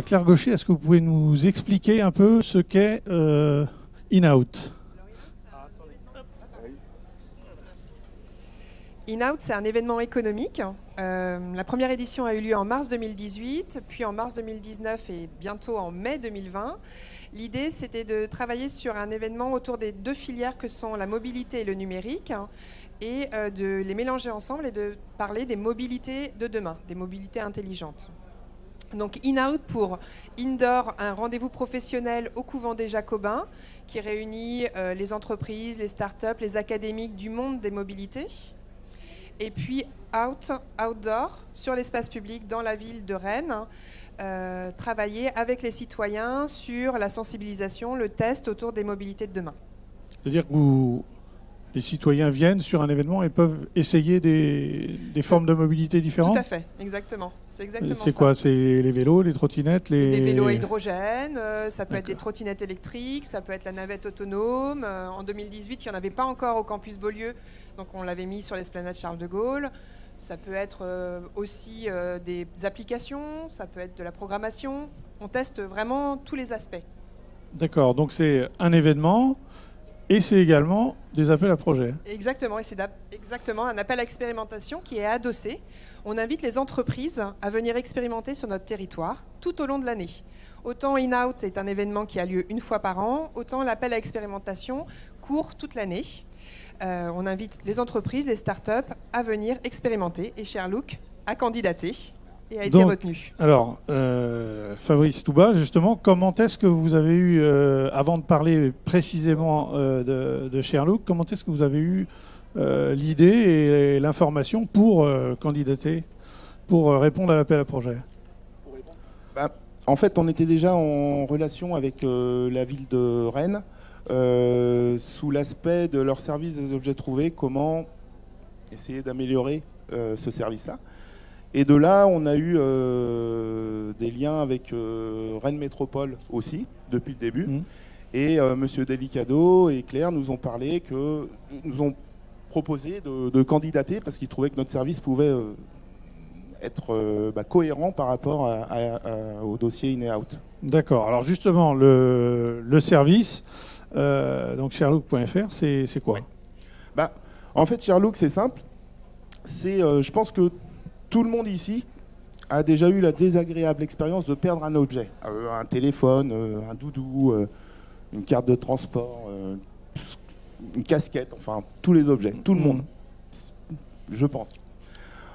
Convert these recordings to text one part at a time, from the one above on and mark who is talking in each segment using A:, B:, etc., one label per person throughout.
A: Claire Gaucher, est-ce que vous pouvez nous expliquer un peu ce qu'est In-Out?
B: In-Out, c'est un événement économique. La première édition a eu lieu en mars 2018, puis en mars 2019 et bientôt en mai 2020. L'idée, c'était de travailler sur un événement autour des deux filières que sont la mobilité et le numérique, et de les mélanger ensemble et de parler des mobilités de demain, des mobilités intelligentes. Donc In-Out pour Indoor, un rendez-vous professionnel au couvent des Jacobins qui réunit les entreprises, les startups, les académiques du monde des mobilités. Et puis Outdoor, sur l'espace public dans la ville de Rennes, travailler avec les citoyens sur la sensibilisation, le test autour des mobilités de demain.
A: C'est-à-dire que les citoyens viennent sur un événement et peuvent essayer des formes de mobilité différentes?
B: Tout à fait, exactement. C'est exactement ça.
A: C'est quoi? C'est les vélos, les trottinettes,
B: Des vélos à hydrogène, ça peut être des trottinettes électriques, ça peut être la navette autonome. En 2018, il n'y en avait pas encore au campus Beaulieu, donc on l'avait mis sur l'esplanade Charles de Gaulle. Ça peut être aussi des applications, ça peut être de la programmation. On teste vraiment tous les aspects.
A: D'accord, donc c'est un événement et c'est également des appels à projets.
B: Exactement, et c'est exactement un appel à expérimentation qui est adossé. On invite les entreprises à venir expérimenter sur notre territoire tout au long de l'année. Autant In-Out est un événement qui a lieu une fois par an, autant l'appel à expérimentation court toute l'année. On invite les entreprises, les startups à venir expérimenter et Sherlock à candidater et à être retenu.
A: Alors, Fabrice Touba, justement, comment est-ce que vous avez eu, avant de parler précisément de Sherlock, comment est-ce que vous avez eu l'idée et l'information pour candidater, pour répondre à l'appel à projet?
C: En fait, on était déjà en relation avec la ville de Rennes, sous l'aspect de leur service des objets trouvés, comment essayer d'améliorer ce service-là. Et de là, on a eu des liens avec Rennes Métropole aussi, depuis le début. Et Monsieur Delicado et Claire nous ont proposé de candidater parce qu'ils trouvaient que notre service pouvait être cohérent par rapport au dossier In-Out.
A: D'accord. Alors justement, le service, donc Sherlock.fr, c'est quoi?
C: En fait, Sherlock, c'est simple. Je pense que tout le monde ici a déjà eu la désagréable expérience de perdre un objet. Un téléphone, un doudou, une carte de transport, une casquette, enfin tous les objets, tout le monde, je pense.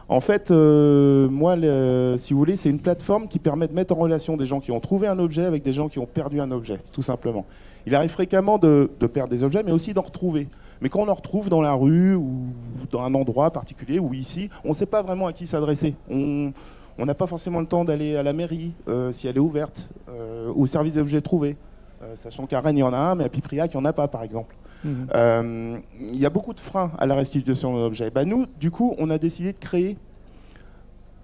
C: En fait, moi, si vous voulez, c'est une plateforme qui permet de mettre en relation des gens qui ont trouvé un objet avec des gens qui ont perdu un objet, tout simplement. Il arrive fréquemment de perdre des objets, mais aussi d'en retrouver. Mais quand on en retrouve dans la rue ou dans un endroit particulier ou ici, on ne sait pas vraiment à qui s'adresser. On n'a pas forcément le temps d'aller à la mairie, si elle est ouverte, au service des objets trouvés. Sachant qu'à Rennes, il y en a un, mais à Pipriac, il n'y en a pas, par exemple. Il y a beaucoup de freins à la restitution d'un objet. Nous, du coup, on a décidé de créer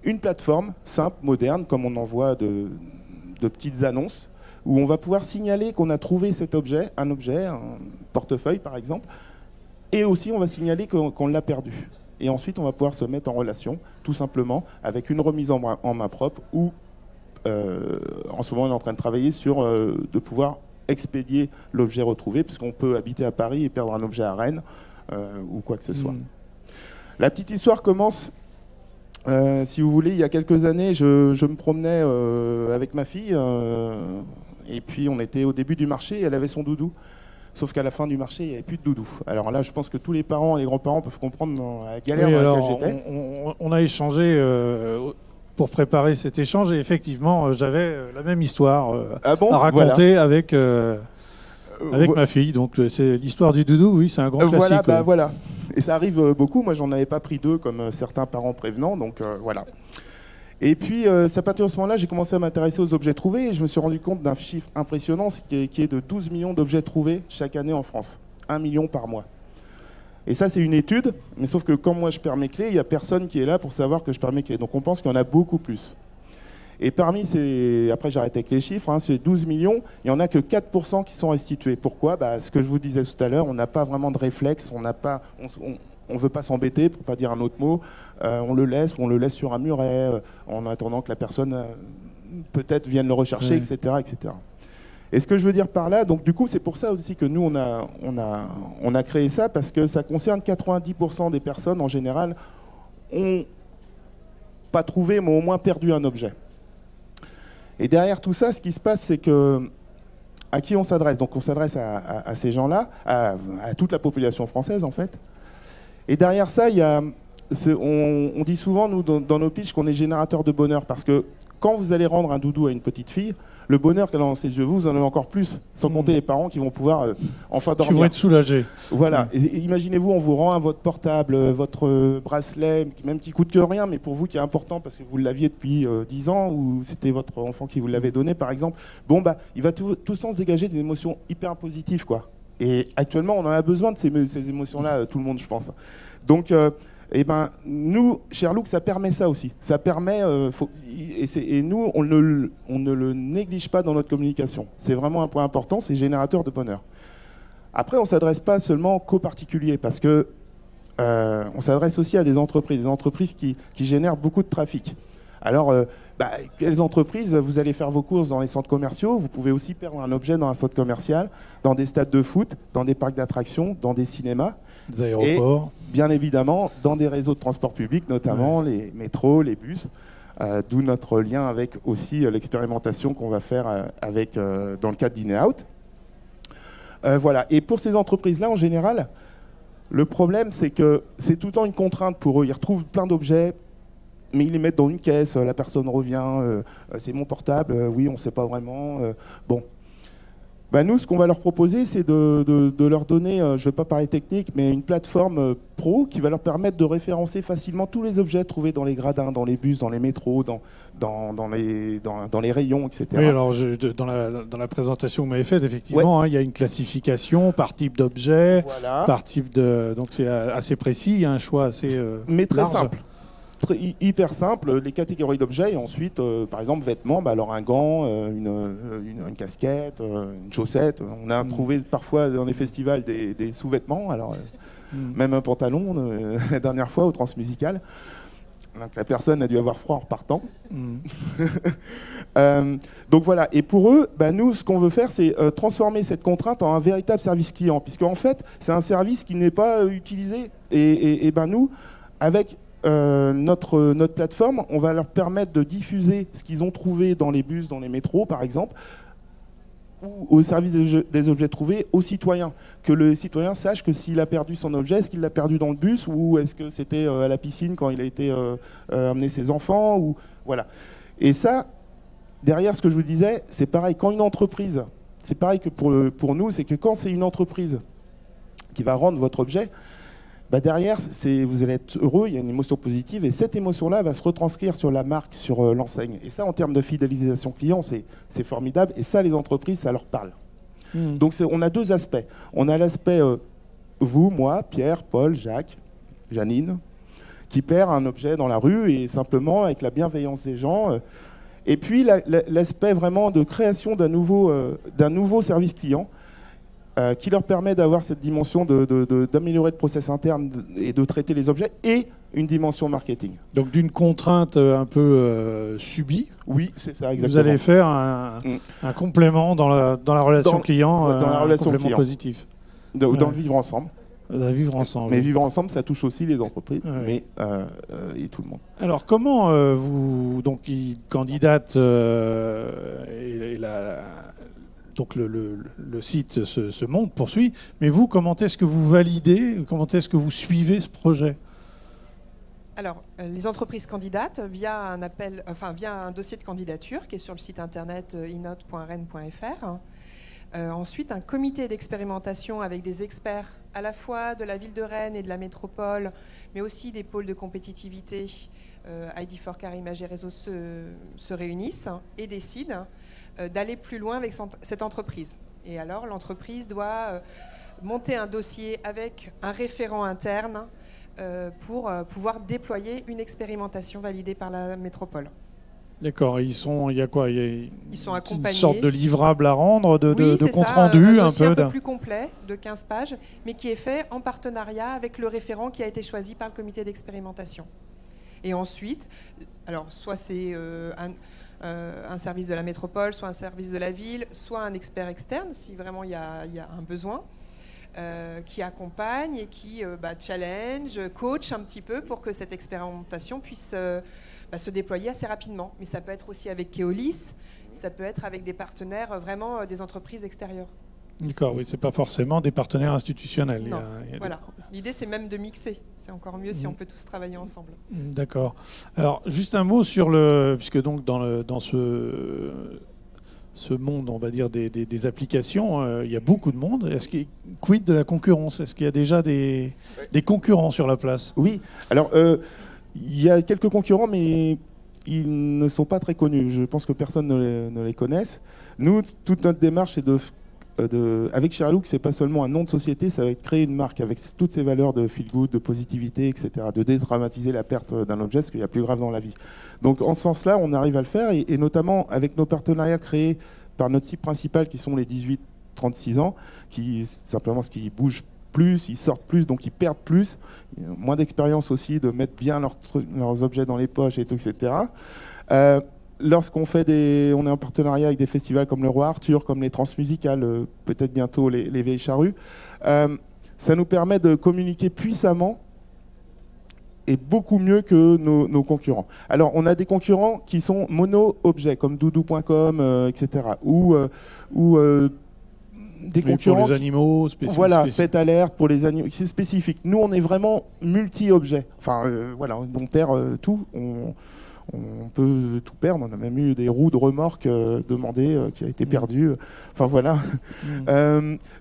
C: une plateforme simple, moderne, comme on en voit de petites annonces, où on va pouvoir signaler qu'on a trouvé cet objet, un portefeuille par exemple, et aussi on va signaler qu'on l'a perdu. Et ensuite, on va pouvoir se mettre en relation, tout simplement, avec une remise en main propre, ou en ce moment, on est en train de travailler sur de pouvoir expédier l'objet retrouvé, puisqu'on peut habiter à Paris et perdre un objet à Rennes, ou quoi que ce soit. La petite histoire commence, si vous voulez, il y a quelques années, je me promenais avec ma fille, et puis on était au début du marché, et elle avait son doudou. Sauf qu'à la fin du marché, il n'y avait plus de doudou. Alors là, je pense que tous les parents et les grands-parents peuvent comprendre dans la galère dans laquelle j'étais.
A: On a échangé pour préparer cet échange, et effectivement, j'avais la même histoire à raconter avec ma fille. Donc c'est l'histoire du doudou, oui, c'est un grand classique.
C: Voilà. Et ça arrive beaucoup. Moi, j'en avais pas pris deux comme certains parents prévenants. Donc voilà. Et puis, à partir de ce moment-là, j'ai commencé à m'intéresser aux objets trouvés et je me suis rendu compte d'un chiffre impressionnant qui est de 12 millions d'objets trouvés chaque année en France. 1 million par mois. Et ça, c'est une étude, mais sauf que quand moi je perds mes clés, il n'y a personne qui est là pour savoir que je perds mes clés. Donc on pense qu'il y en a beaucoup plus. Et parmi ces... Après, j'arrête avec les chiffres. Ces 12 millions, il n'y en a que 4% qui sont restitués. Pourquoi ? Ce que je vous disais tout à l'heure, on n'a pas vraiment de réflexe, on ne veut pas s'embêter, pour ne pas dire un autre mot. On le laisse sur un muret, en attendant que la personne peut-être viennent le rechercher, etc., etc. Et ce que je veux dire par là, donc du coup, c'est pour ça aussi que nous, on a créé ça, parce que ça concerne 90% des personnes, en général, ont pas trouvé, mais au moins perdu un objet. Et derrière tout ça, ce qui se passe, c'est que à qui on s'adresse? Donc on s'adresse à ces gens-là, à toute la population française, en fait. Et derrière ça, il y a, on dit souvent, nous, dans nos pitchs, qu'on est générateur de bonheur, parce que quand vous allez rendre un doudou à une petite fille, le bonheur qu'elle a dans ses yeux, vous en avez encore plus, sans compter les parents qui vont pouvoir enfin dormir.
A: Qui vont être soulagés.
C: Voilà. Et imaginez-vous, on vous rend votre portable, votre bracelet, même qui coûte que rien, mais pour vous qui est important parce que vous l'aviez depuis 10 ans ou c'était votre enfant qui vous l'avait donné, par exemple. Bon, bah, il va tout le temps se dégager des émotions hyper positives, quoi. Et actuellement, on en a besoin de ces émotions-là, tout le monde, je pense. Donc, eh ben, nous, Sherlock, ça permet ça aussi. Ça permet, et nous, on ne le néglige pas dans notre communication. C'est vraiment un point important, c'est générateur de bonheur. Après, on ne s'adresse pas seulement qu'aux particuliers, parce que on s'adresse aussi à des entreprises qui génèrent beaucoup de trafic. Alors, quelles entreprises? Vous allez faire vos courses dans les centres commerciaux, vous pouvez aussi perdre un objet dans un centre commercial, dans des stades de foot, dans des parcs d'attractions, dans des cinémas.
A: Des aéroports.
C: Et bien évidemment, dans des réseaux de transport public, notamment les métros, les bus, d'où notre lien avec aussi l'expérimentation qu'on va faire dans le cadre d'InEout. Voilà. Et pour ces entreprises-là, en général, le problème, c'est que c'est tout le temps une contrainte pour eux. Ils retrouvent plein d'objets, mais ils les mettent dans une caisse, la personne revient, c'est mon portable, oui, on ne sait pas vraiment. Bon. Bah nous, ce qu'on va leur proposer, c'est de leur donner, je ne vais pas parler technique, mais une plateforme pro qui va leur permettre de référencer facilement tous les objets trouvés dans les gradins, dans les bus, dans les métros, dans les rayons, etc.
A: Oui, alors dans la présentation que vous m'avez faite, effectivement, ouais. Il y a une classification par type d'objet, voilà. Par type de... Donc c'est assez précis, il y a un choix assez
C: mais très
A: large.
C: Simple. Hyper simple, les catégories d'objets, et ensuite, par exemple, vêtements, alors un gant, une casquette, une chaussette. On a trouvé parfois dans les festivals des sous-vêtements, alors même un pantalon, la dernière fois au Transmusical. Donc la personne a dû avoir froid en repartant. Donc voilà, et pour eux, nous, ce qu'on veut faire, c'est transformer cette contrainte en un véritable service client, puisqu'en fait, c'est un service qui n'est pas utilisé. Et nous, avec... notre plateforme, on va leur permettre de diffuser ce qu'ils ont trouvé dans les bus, dans les métros par exemple, ou au service des objets trouvés aux citoyens. Que le citoyen sache que s'il a perdu son objet, est-ce qu'il l'a perdu dans le bus ou est-ce que c'était à la piscine quand il a été amener ses enfants ou... Voilà. Et ça, derrière ce que je vous disais, c'est pareil. Quand une entreprise, c'est pareil que pour nous, c'est que quand c'est une entreprise qui va rendre votre objet, derrière, vous allez être heureux, il y a une émotion positive, et cette émotion-là va se retranscrire sur la marque, sur l'enseigne. Et ça, en termes de fidélisation client, c'est formidable, et ça, les entreprises, ça leur parle. Donc on a deux aspects. On a l'aspect, vous, moi, Pierre, Paul, Jacques, Janine, qui perd un objet dans la rue, et simplement, avec la bienveillance des gens. Et puis, l'aspect vraiment de création d'un nouveau service client, qui leur permet d'avoir cette dimension d'améliorer le process interne et de traiter les objets, et une dimension marketing.
A: Donc d'une contrainte un peu subie,
C: oui, c'est ça, exactement.
A: Vous allez faire un complément dans la relation client,
C: dans la relation
A: un complément
C: client.
A: Positif.
C: Dans le vivre ensemble.
A: Vivre ensemble.
C: Mais vivre ensemble, ça touche aussi les entreprises, et tout le monde.
A: Alors comment vous, donc, candidate donc le site se monte, poursuit, mais vous, comment est-ce que vous validez, comment est-ce que vous suivez ce projet?
B: Alors, les entreprises candidatent via un dossier de candidature qui est sur le site internet inote.rennes.fr. Ensuite, un comité d'expérimentation avec des experts à la fois de la ville de Rennes et de la métropole, mais aussi des pôles de compétitivité, ID4Car, Image et Réseau se réunissent et décident d'aller plus loin avec cette entreprise. Et alors, l'entreprise doit monter un dossier avec un référent interne pour pouvoir déployer une expérimentation validée par la métropole.
A: D'accord, il y a quoi? Ils
B: sont accompagnés.
A: Une sorte de livrable à rendre, de compte
B: ça,
A: rendu,
B: un peu plus complet, de 15 pages, mais qui est fait en partenariat avec le référent qui a été choisi par le comité d'expérimentation. Et ensuite, alors soit c'est un service de la métropole, soit un service de la ville, soit un expert externe, si vraiment il y a un besoin, qui accompagne et qui challenge, coach un petit peu pour que cette expérimentation puisse se déployer assez rapidement. Mais ça peut être aussi avec Keolis, ça peut être avec des partenaires, vraiment des entreprises extérieures.
A: D'accord, oui, c'est pas forcément des partenaires institutionnels.
B: Non, voilà. L'idée, c'est même de mixer. C'est encore mieux si on peut tous travailler ensemble.
A: D'accord. Alors, juste un mot sur puisque donc dans ce monde, on va dire, des applications, il y a beaucoup de monde. Quid de la concurrence? Est-ce qu'il y a déjà des concurrents sur la place?
C: Oui, alors il y a quelques concurrents, mais ils ne sont pas très connus. Je pense que personne ne les connaisse. Nous, toute notre démarche, c'est avec Sherlock, c'est pas seulement un nom de société, ça va être créer une marque avec toutes ces valeurs de feel good, de positivité, etc., de dédramatiser la perte d'un objet, ce qu'il y a plus grave dans la vie. Donc en ce sens-là, on arrive à le faire, et notamment avec nos partenariats créés par notre cible principale, qui sont les 18-36 ans, qui bougent plus, ils sortent plus, donc ils perdent plus, moins d'expérience aussi, de mettre bien leurs objets dans les poches, et tout, etc. Lorsqu'on on est en partenariat avec des festivals comme le Roi Arthur, comme les Transmusicales, peut-être bientôt les Vieilles Charrues, ça nous permet de communiquer puissamment et beaucoup mieux que nos concurrents. Alors, on a des concurrents qui sont mono-objets, comme doudou.com, etc. Ou des concurrents
A: pour les animaux spécifiques.
C: Voilà, Pet Alert pour les animaux, c'est spécifique. Nous, on est vraiment multi-objets. Enfin, voilà, on perd tout. On peut tout perdre. On a même eu des roues de remorque demandées qui a été perdues. Enfin voilà.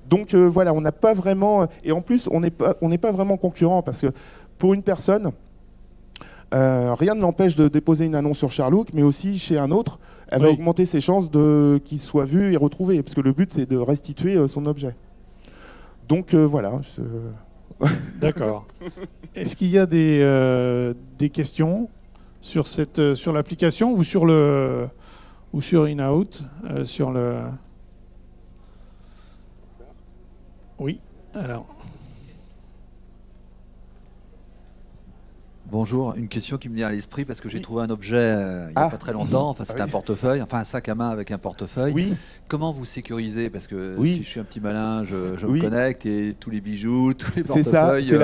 C: Donc voilà, on n'a pas vraiment. Et en plus, on n'est pas vraiment concurrent parce que pour une personne, rien ne l'empêche de déposer une annonce sur Sherlock, mais aussi chez un autre, elle va augmenter ses chances qu'il soit vu et retrouvé, parce que le but c'est de restituer son objet. Donc voilà.
A: D'accord. Est-ce qu'il y a des questions sur l'application ou sur In-Out, sur le... Oui, alors.
D: Bonjour, une question qui me vient à l'esprit parce que j'ai trouvé un objet il n'y a pas très longtemps, enfin c'était un portefeuille, enfin un sac à main avec un portefeuille.
C: Oui.
D: Comment vous sécurisez? Parce que
C: si
D: je suis un petit malin, je me connecte et tous les bijoux, tous les portefeuilles...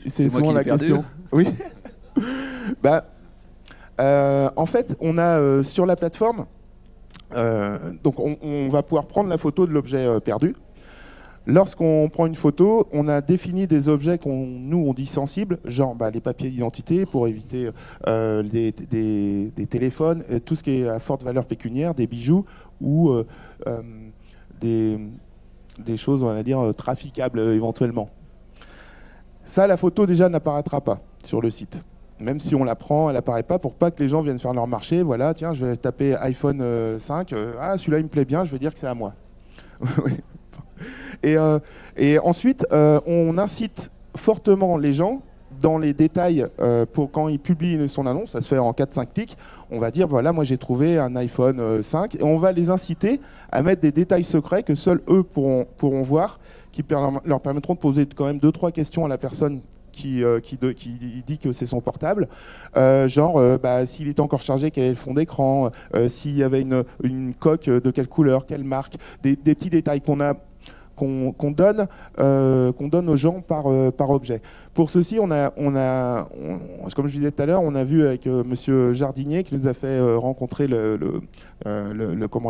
C: C'est souvent la question. Oui. En fait, on a sur la plateforme, donc on va pouvoir prendre la photo de l'objet perdu. Lorsqu'on prend une photo, on a défini des objets on dit sensibles, genre les papiers d'identité pour éviter des téléphones, tout ce qui est à forte valeur pécuniaire, des bijoux ou des choses, on va dire, traficables éventuellement. Ça, la photo déjà n'apparaîtra pas sur le site. Même si on la prend, elle n'apparaît pas pour pas que les gens viennent faire leur marché. Voilà, tiens, je vais taper iPhone 5. Celui-là, il me plaît bien, je vais dire que c'est à moi. Et ensuite, on incite fortement les gens dans les détails pour quand ils publient son annonce. Ça se fait en 4-5 clics. On va dire, voilà, moi j'ai trouvé un iPhone 5. Et on va les inciter à mettre des détails secrets que seuls eux pourront voir, qui leur permettront de poser quand même 2-3 questions à la personne qui dit que c'est son portable, s'il était encore chargé, quel est le fond d'écran, s'il y avait une coque de quelle couleur, quelle marque, des petits détails qu'on donne aux gens par objet. Pour ceci, on a, comme je disais tout à l'heure, on a vu avec Monsieur Jardinier qui nous a fait rencontrer le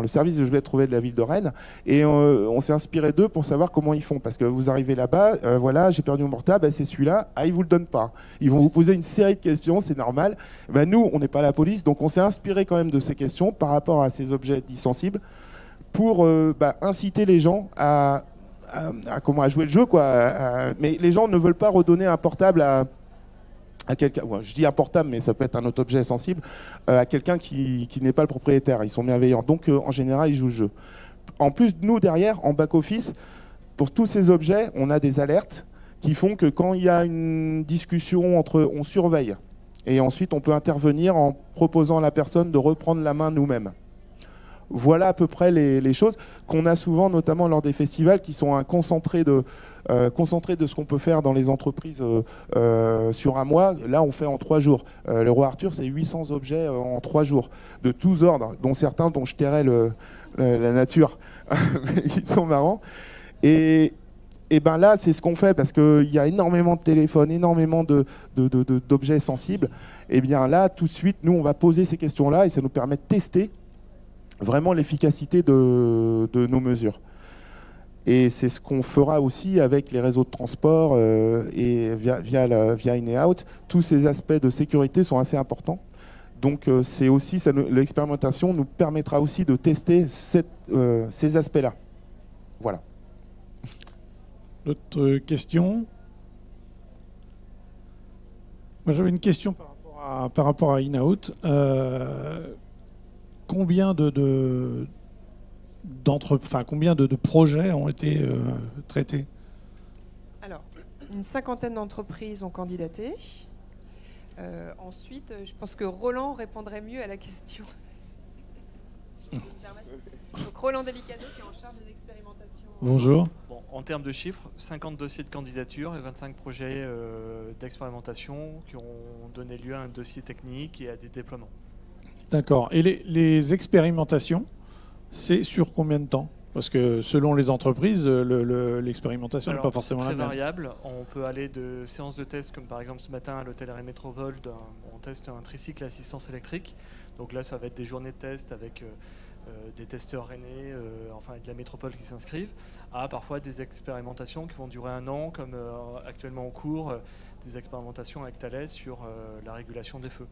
C: service de je vais trouver de la ville de Rennes, et on s'est inspiré d'eux pour savoir comment ils font, parce que vous arrivez là-bas, voilà, j'ai perdu mon portable, c'est celui-là, ils vous le donnent pas. Ils vont vous poser une série de questions, c'est normal. Nous, on n'est pas la police, donc on s'est inspiré quand même de ces questions par rapport à ces objets dits sensibles pour inciter les gens à jouer le jeu, quoi. Mais les gens ne veulent pas redonner un portable à quelqu'un. Je dis un portable, mais ça peut être un autre objet sensible, à quelqu'un qui n'est pas le propriétaire. Ils sont bienveillants. Donc, en général, ils jouent le jeu. En plus, nous, derrière, en back-office, pour tous ces objets, on a des alertes qui font que quand il y a une discussion on surveille. Et ensuite, on peut intervenir en proposant à la personne de reprendre la main nous-mêmes. voilà à peu près les choses qu'on a souvent, notamment lors des festivals, qui sont un concentré de ce qu'on peut faire dans les entreprises sur un mois. Là, on fait en 3 jours. Le Roi Arthur, c'est 800 objets en 3 jours, de tous ordres, dont certains dont je tairais la nature, mais qui sont marrants. Et ben là, c'est ce qu'on fait, parce qu'il y a énormément de téléphones, énormément d'objets sensibles. Et bien là, tout de suite, nous, on va poser ces questions-là, et ça nous permet de tester vraiment l'efficacité de nos mesures. Et c'est ce qu'on fera aussi avec les réseaux de transport et via In et Out. Tous ces aspects de sécurité sont assez importants. Donc c'est aussi l'expérimentation nous permettra aussi de tester ces aspects-là. Voilà.
A: D'autres questions? Moi, j'avais une question par rapport à In-Out. Combien de projets ont été traités?
B: Alors, une 50aine d'entreprises ont candidaté. Ensuite, je pense que Roland répondrait mieux à la question. Donc, Roland Delicado, qui est en charge des expérimentations.
A: Bonjour.
E: Bon, en termes de chiffres, 50 dossiers de candidature et 25 projets d'expérimentation qui ont donné lieu à un dossier technique et à des déploiements. D'accord.
A: Et les expérimentations, c'est sur combien de temps? Parce que selon les entreprises, l'expérimentation n'est pas forcément la même.
E: C'est très variable. On peut aller de séances de test, comme par exemple ce matin à l'hôtel Air Métropole, on teste un tricycle à assistance électrique. Donc là, ça va être des journées de test avec des testeurs rennais, enfin de la métropole qui s'inscrivent, à parfois des expérimentations qui vont durer 1 an, comme actuellement en cours, des expérimentations avec Thales sur la régulation des feux.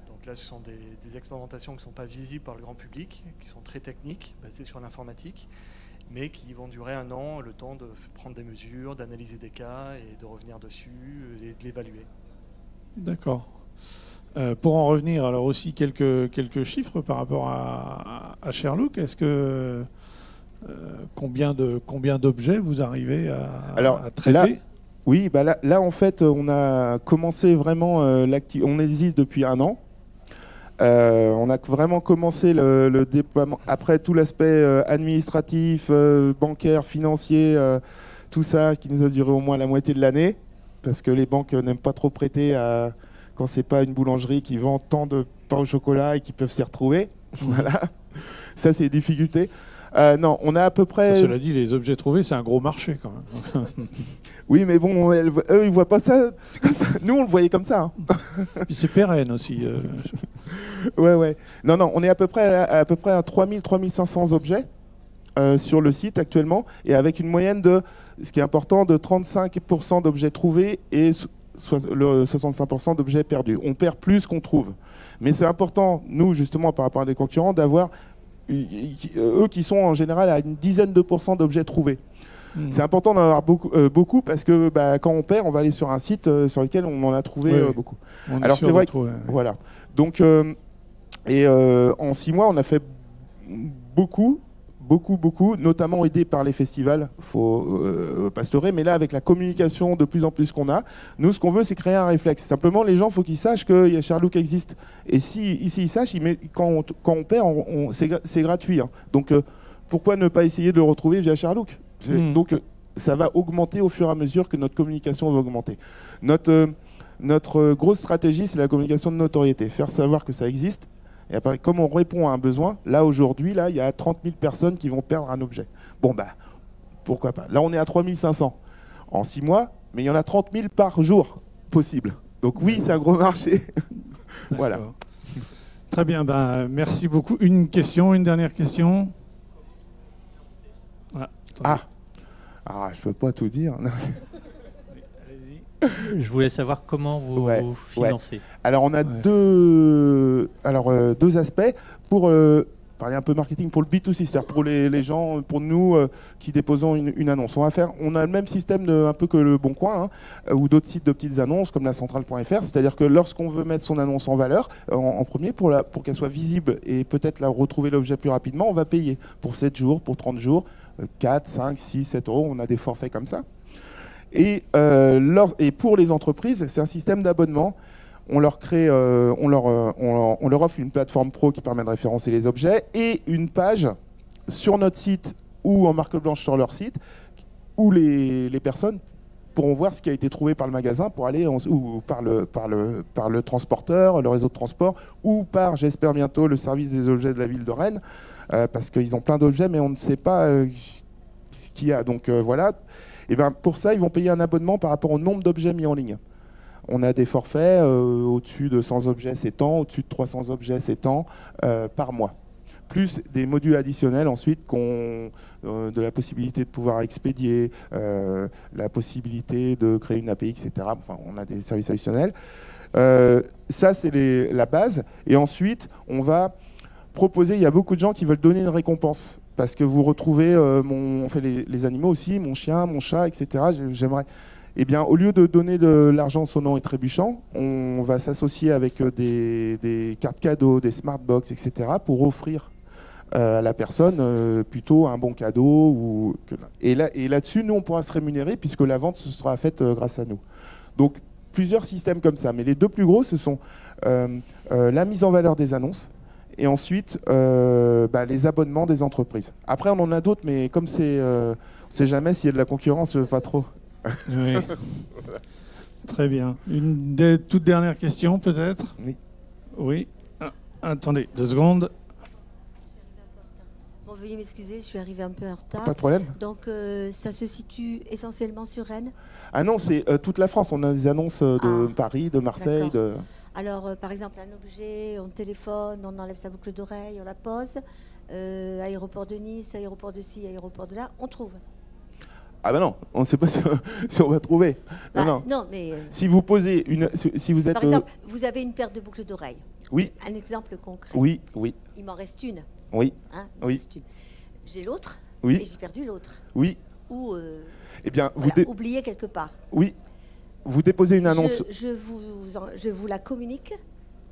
E: Donc là, ce sont des expérimentations qui ne sont pas visibles par le grand public, qui sont très techniques, basées sur l'informatique, mais qui vont durer 1 an, le temps de prendre des mesures, d'analyser des cas et de revenir dessus et de l'évaluer. D'accord.
A: Pour en revenir, alors aussi quelques chiffres par rapport à Sherlock. Est-ce que combien d'objets vous arrivez à traiter?
C: Là, oui, bah là en fait, on a commencé vraiment on existe depuis 1 an. On a vraiment commencé le déploiement. Après tout l'aspect administratif, bancaire, financier, tout ça qui nous a duré au moins la moitié de l'année, parce que les banques n'aiment pas trop prêter quand c'est pas une boulangerie qui vend tant de pain au chocolat et qui peuvent s'y retrouver. Voilà, ça c'est les difficultés. Non, on a à peu près.
A: Cela dit, les objets trouvés, c'est un gros marché quand même.
C: Oui, mais bon, eux, ils voient pas ça comme ça. Nous, on le voyait comme ça. Hein.
A: Puis c'est pérenne aussi.
C: Ouais. Non, on est à peu près à 3500 objets sur le site actuellement, et avec une moyenne de, ce qui est important, de 35% d'objets trouvés et le 65% d'objets perdus. On perd plus qu'on trouve. Mais c'est important, nous, justement, par rapport à des concurrents, d'avoir eux qui sont en général à une dizaine de pourcents d'objets trouvés. C'est important d'en avoir beaucoup parce que quand on perd, on va aller sur un site sur lequel on en a trouvé beaucoup. Alors c'est vrai voilà. Donc en 6 mois, on a fait beaucoup, notamment aidé par les festivals, faut pas se leurrer, mais là avec la communication de plus en plus qu'on a, nous ce qu'on veut c'est créer un réflexe. Simplement les gens, faut qu'ils sachent que Sherlock existe. Et si ici ils sachent, quand on perd, c'est gratuit. Hein. Donc pourquoi ne pas essayer de le retrouver via Sherlock? Donc ça va augmenter au fur et à mesure que notre communication va augmenter. Notre grosse stratégie, c'est la communication de notoriété, faire savoir que ça existe. Et après, comme on répond à un besoin, là aujourd'hui, il y a 30 000 personnes qui vont perdre un objet. Bon, pourquoi pas. Là, on est à 3 500 en 6 mois, mais il y en a 30 000 par jour possible. Donc oui, c'est un gros marché. Voilà.
A: Très bien, merci beaucoup. Une dernière question.
C: Je peux pas tout dire.
F: Je voulais savoir comment vous financez.
C: Alors on a deux aspects pour parler un peu marketing pour le B2C, c'est-à-dire pour les gens, pour nous qui déposons une annonce. On a le même système un peu que le Bon Coin ou d'autres sites de petites annonces comme la centrale.fr, c'est-à-dire que lorsqu'on veut mettre son annonce en valeur, en premier pour qu'elle soit visible et peut-être retrouver l'objet plus rapidement, on va payer pour 7 jours, pour 30 jours, 4, 5, 6, 7 euros, on a des forfaits comme ça. Et pour les entreprises, c'est un système d'abonnement. on leur crée, on leur offre une plateforme pro qui permet de référencer les objets et une page sur notre site ou en marque blanche sur leur site où les personnes pourront voir ce qui a été trouvé par le magasin pour aller ou par le transporteur, le réseau de transport, ou par, j'espère bientôt, le service des objets de la ville de Rennes, parce qu'ils ont plein d'objets, mais on ne sait pas ce qu'il y a. Donc voilà. Et ben, pour ça, ils vont payer un abonnement par rapport au nombre d'objets mis en ligne. On a des forfaits, au-dessus de 100 objets, c'est tant, au-dessus de 300 objets, c'est tant, par mois. Plus des modules additionnels ensuite, de la possibilité de pouvoir expédier, la possibilité de créer une API, etc. Enfin, on a des services additionnels. Ça, c'est la base. Et ensuite, on va proposer, il y a beaucoup de gens qui veulent donner une récompense. Parce que vous retrouvez, on fait les animaux aussi, mon chien, mon chat, etc. J'aimerais... Eh bien, au lieu de donner de l'argent sonnant et trébuchant, on va s'associer avec des cartes cadeaux, des smartbox, etc. pour offrir à la personne plutôt un bon cadeau. Et là-dessus, nous, on pourra se rémunérer puisque la vente sera faite grâce à nous. Donc, plusieurs systèmes comme ça. Mais les deux plus gros, ce sont la mise en valeur des annonces et ensuite les abonnements des entreprises. Après, on en a d'autres, mais comme on ne sait jamais s'il y a de la concurrence, pas trop.
A: Oui. Très bien. Une toute dernière question, peut-être?
C: Oui.
A: Oui. Attendez, 2 secondes.
G: Bon, veuillez m'excuser, je suis arrivée un peu en retard.
C: Pas de problème.
G: Donc, ça se situe essentiellement sur Rennes?
C: Ah non, c'est toute la France. On a des annonces de Paris, de Marseille.
G: Alors, par exemple, un objet, on téléphone, on enlève sa boucle d'oreille, on la pose. Aéroport de Nice, aéroport de ci, aéroport de là, on trouve.
C: Ah ben non, on ne sait pas si on va trouver.
G: Non, mais...
C: Si vous posez si vous êtes...
G: Par exemple, vous avez une paire de boucles d'oreilles.
C: Oui.
G: Un exemple concret.
C: Oui.
G: Il m'en reste une.
C: Oui.
G: Hein,
C: oui.
G: J'ai l'autre.
C: Oui.
G: Et j'ai perdu l'autre.
C: Oui.
G: Ou
C: eh bien,
G: oublié quelque part.
C: Oui. Vous déposez une annonce.
G: Je vous la communique.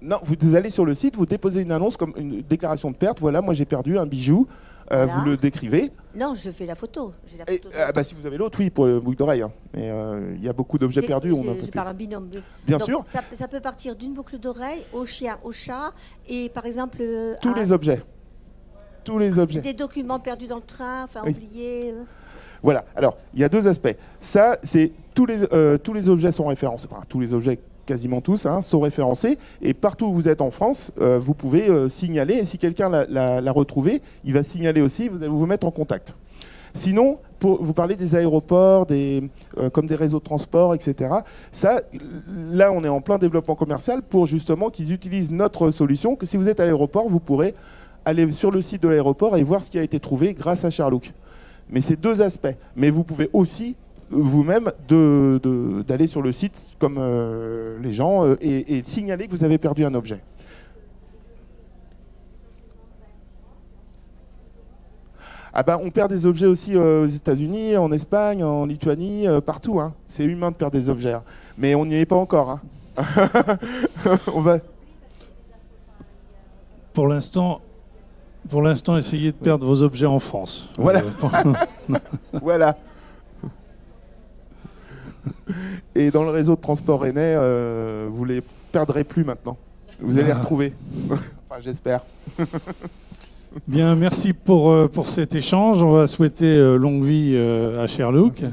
C: Non, vous allez sur le site, vous déposez une annonce comme une déclaration de perte. Voilà, moi j'ai perdu un bijou. Voilà. Vous le décrivez.
G: Non, je fais la photo.
C: Si vous avez l'autre, oui, pour le boucle d'oreille. Hein. Mais il y a beaucoup d'objets perdus.
G: Je parle en binôme.
C: Bien sûr.
G: Ça peut partir d'une boucle d'oreille au chien, au chat, et par exemple...
C: Tous les objets. Tous les objets.
G: Des documents perdus dans le train, enfin oubliés.
C: Voilà. Alors, il y a 2 aspects. Ça, c'est tous les objets sont référencés. Enfin, tous les objets, quasiment tous, sont référencés. Et partout où vous êtes en France, vous pouvez signaler. Et si quelqu'un l'a retrouvé, il va signaler aussi. Vous allez vous mettre en contact. Sinon, vous parlez des aéroports, comme des réseaux de transport, etc. Ça, là, on est en plein développement commercial pour justement qu'ils utilisent notre solution. Que si vous êtes à l'aéroport, vous pourrez aller sur le site de l'aéroport et voir ce qui a été trouvé grâce à Sherlock. Mais c'est 2 aspects. Mais vous pouvez aussi vous-même d'aller sur le site comme les gens et signaler que vous avez perdu un objet. Ah ben, on perd des objets aussi aux États-Unis, en Espagne, en Lituanie, partout. Hein. C'est humain de perdre des objets. Hein. Mais on n'y est pas encore. Hein. On va...
A: Pour l'instant, essayez de perdre vos objets en France.
C: Voilà. Voilà. Et dans le réseau de transport rennais, vous ne les perdrez plus maintenant. Vous allez les retrouver. Enfin, j'espère.
A: Bien, merci pour cet échange. On va souhaiter longue vie à Sherlock.